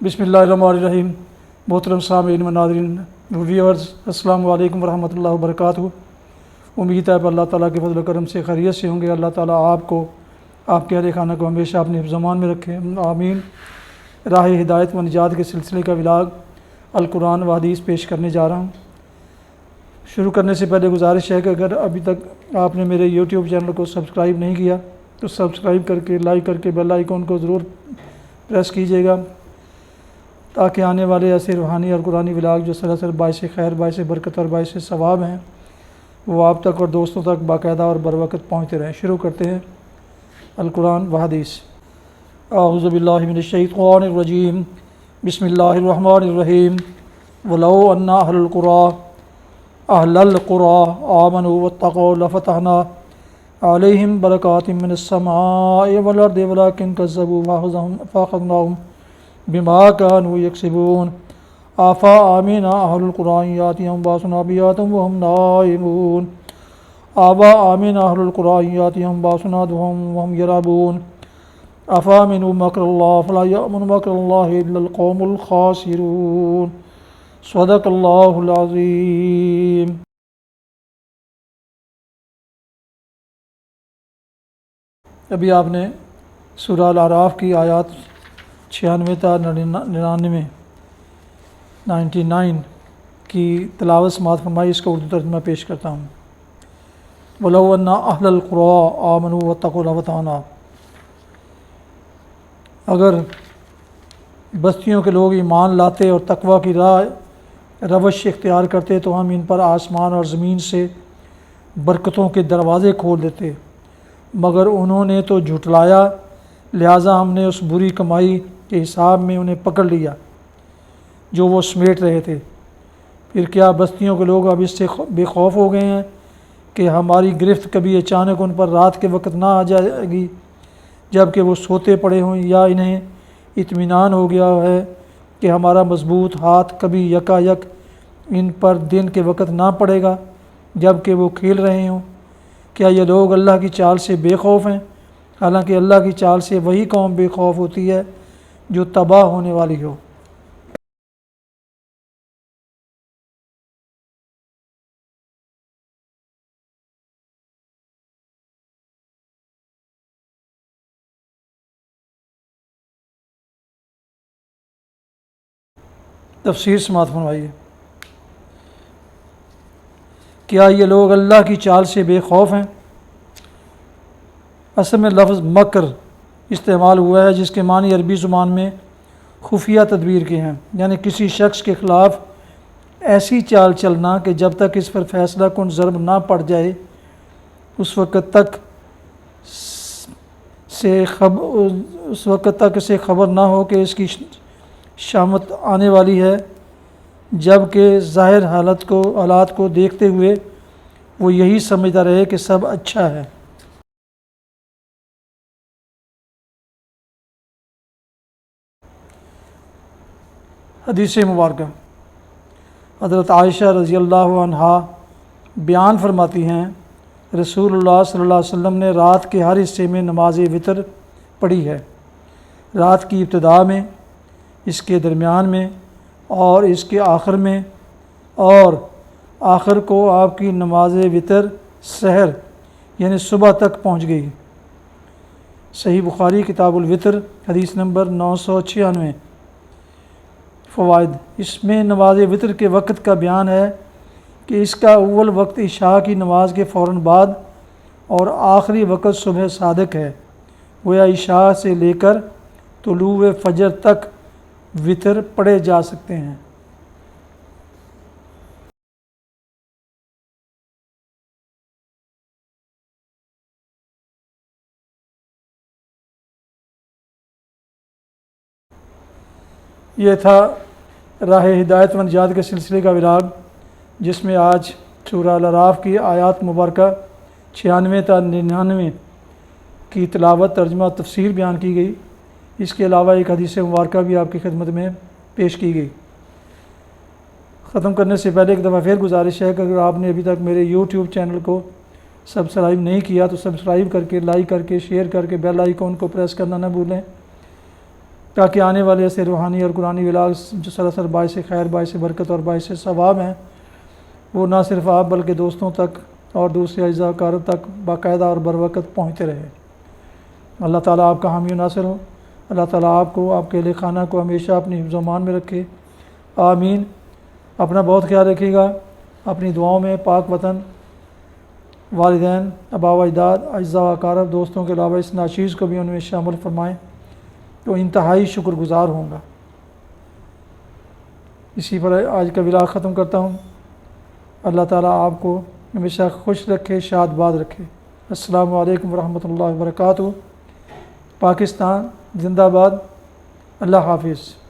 बिस्मिल्लाहिर्रहमानिर्रहीम। मोहतरम सामीन व नाज़रीन व्यूअर्स, अस्सलाम वालेकुम वरहमतुल्लाहि वबरकातुहू। उम्मीद है अल्लाह ताला के फजल करम से खैरियत से होंगे। अल्लाह ताला आपको, आपके अहले खाना को हमेशा अपने ज़मान में रखे, आमीन। राह हिदायत व निजात के सिलसिले का व्लॉग अल कुरान व हदीस पेश करने जा रहा हूँ। शुरू करने से पहले गुजारिश है कि अगर अभी तक आपने मेरे यूट्यूब चैनल को सब्सक्राइब नहीं किया तो सब्सक्राइब करके, लाइक करके बेल आइकन को ज़रूर प्रेस कीजिएगा, ताकि आने वाले ऐसे रूहानी और कुरानी व्लॉग जो सरासर बाइस खैर, बाइस बरकत और बाइस सवाब हैं, वो आप तक और दोस्तों तक बाकायदा और बर वक्त पहुँचते रहें। शुरू करते हैं अल कुरान व हदीस। अऊज़ु बिल्लाहि मिनश शैतानिर रजीम। बिस्मिल्लाहिर्रहमानिर्रहीम। वलौ अन्ना अहलल कुरा आमनू वत्तक़ौ लफ़तहना अलैहिम बरकातिम मिनस समाइ वल अर्दि वलाकिन कज़्ज़बू फ़अख़ज़नाहुम बिमा कानू यक्सिबून। आफ़ा आमिना अहलुल कुरान यातिहुम बासुना बियातुम वहुम नाइमून। आबा आमिना अहलुल कुरान यातिहुम बासुना वहुम यराबून। अफ़ामिनु मक्रल्लाह फ़ला यअमुनु मक्रल्लाहि इल्लल क़ौमुल ख़ासिरून। सदक़ल्लाहुल अज़ीम। अभी आपने सूरह अल आराफ की आयत 96 था 99 99 की तिलावत समाअत फरमाई। इसका उर्दू तर्जुमा पेश करता हूँ। वलौ अन्ना अहलल कुरा आमनू वत्तक़ौ लफ़तहना, अगर बस्तियों के लोग ईमान लाते और तकवा की राह रवश इख्तियार करते तो हम इन पर आसमान और ज़मीन से बरकतों के दरवाज़े खोल देते, मगर उन्होंने तो झुटलाया, लिहाजा हमने उस बुरी कमाई के हिसाब में उन्हें पकड़ लिया जो वो समेट रहे थे। फिर क्या बस्तियों के लोग अब इससे बेखौफ हो गए हैं कि हमारी गिरफ्त कभी अचानक उन पर रात के वक्त ना आ जाएगी जबकि वो सोते पड़े हों, या इन्हें इत्मीनान हो गया है कि हमारा मजबूत हाथ कभी यकायक इन पर दिन के वक्त ना पड़ेगा जबकि वो खेल रहे हों। क्या ये लोग अल्लाह की चाल से बेखौफ हैं? हालांकि अल्लाह की चाल से वही कौम बेखौफ होती है जो तबाह होने वाली हो। तफसीर समाअत फरमाइए। क्या ये लोग अल्लाह की चाल से बेखौफ हैं? असल में लफ्ज़ मकर इस्तेमाल हुआ है जिसके मानी अरबी ज़ुबान में खुफिया तदबीर के हैं, यानी किसी शख्स के ख़िलाफ़ ऐसी चाल चलना कि जब तक इस पर फैसला कुन ज़र्ब ना पड़ जाए उस वक़्त तक इसे ख़बर ना हो कि इसकी शामत आने वाली है, जबकि ज़ाहिर हालात को देखते हुए वो यही समझता रहे कि सब अच्छा है। हदीस मुबारक। हज़रत आयशा रज़ियल्लाहु अन्हा बयान फरमाती हैं, रसूलुल्लाह सल्लल्लाहु अलैहि वसल्लम ने रात के हर हिस्से में नमाज वितर पढ़ी है, रात की इब्तिदा में, इसके दरमियान में और इसके आखिर में, और आखिर को आपकी नमाज वितर सहर यानी सुबह तक पहुँच गई। सही बुखारी किताबुल वितर हदीस नंबर 996। फ़वाइद। इसमें नमाज वितर के वक्त का बयान है कि इसका अव्वल वक्त इशा की नमाज के फ़ौरन बाद और आखिरी वक्त सुबह सादिक है। गोया इशा से लेकर तुलूए फ़जर तक वितर पढ़े जा सकते हैं। ये था राह हिदायत व निजात के सिलसिले का व्लॉग, जिसमें आज सूरह अल आराफ की आयत मुबारक 96 ta 99 की तिलावत, तर्जुमा, तफसीर बयान की गई। इसके अलावा एक हदीस मुबारक भी आपकी खिदमत में पेश की गई। ख़त्म करने से पहले एक दफ़ा फिर गुजारिश है कि अगर आपने अभी तक मेरे यूट्यूब चैनल को सब्सक्राइब नहीं किया तो सब्सक्राइब करके, लाइक करके, शेयर करके बेल आइकन को प्रेस करना ना भूलें, تاکہ آنے والے ایسے روحانی اور قرآنی ولاغ جو سراسر باعث خیر، باعث برکت اور باعث ثواب ہیں، وہ نہ صرف آپ بلکہ دوستوں تک اور دوسرے اعزاء و اقارب تک باقاعدہ اور بروقت پہنچتے رہے۔ اللہ تعالیٰ آپ کا حامی و ناصر ہو۔ اللہ تعالیٰ آپ کو، آپ کے اہل خانہ کو ہمیشہ اپنی حفظ و امان میں رکھے، آمین۔ اپنا بہت خیال رکھیے گا۔ اپنی دعاؤں میں پاک وطن، والدین، آباء و اجداد، اعزاء و اقارب، دوستوں کے علاوہ اس ناچیز کو بھی ان میں شامل فرمائیں تو انتہائی شکر گزار ہوں گا۔ اسی پر آج کا ولاغ ختم کرتا ہوں۔ اللہ تعالیٰ آپ کو ہمیشہ خوش رکھے، شاد باد رکھے۔ السلام علیکم ورحمۃ اللہ وبرکاتہ۔ پاکستان زندہ باد۔ اللہ حافظ۔